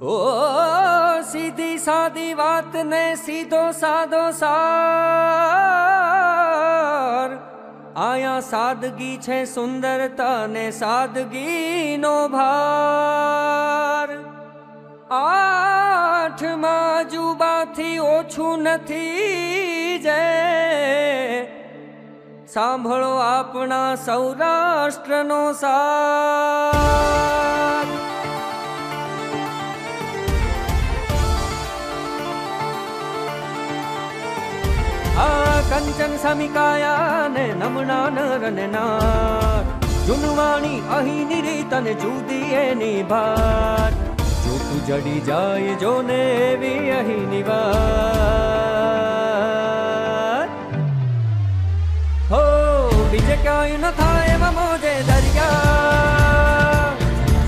ओ सीधी सादी बात ने सीधो सादो सार आया सादगी छे सुंदरता ने सादगी नो भार आठमा जुबाथी ओछू नथी जे सांभळो आपणा सौराष्ट्रनो सार कंचन समिकाया ने नमना नर ने नार जुनवाणी अहीनी रीत ने जुदी एनी भार जो तू जड़ी जाए जो ने एवी अहीनी वार हो बीजे क्याय न थाय मोजे दरिया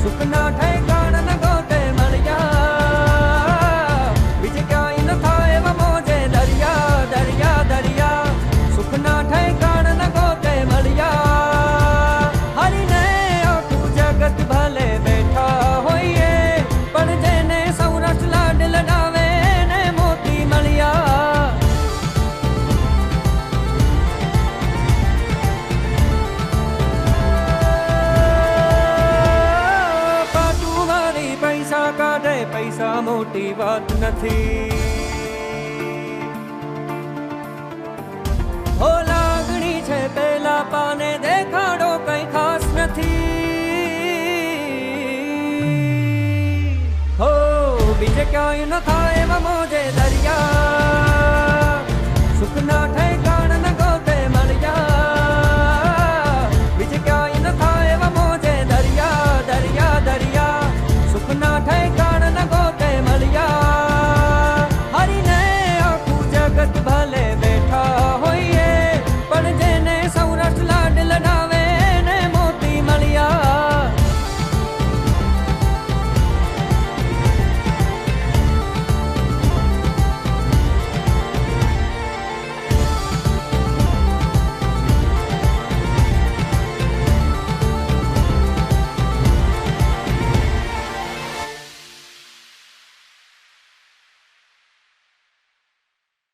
सुखना ठेकाण न गोते मळिया बीजे क्याय न थाय मोजे दरिया दरिया दरिया सुखना ठेकाण न गोते मळिया हरिने आखू जगत भले बैठा होइए पण जेने सौराष्ट्र लाड लडावे ने मोती मळिया पाटू मारी पैसा काढे पैसा मोटी बात नथी हो लागणी छे पेला पाने देखाड़ो कई खास नथी हो बीजे क्याय न थाय मोजे दरिया सुखना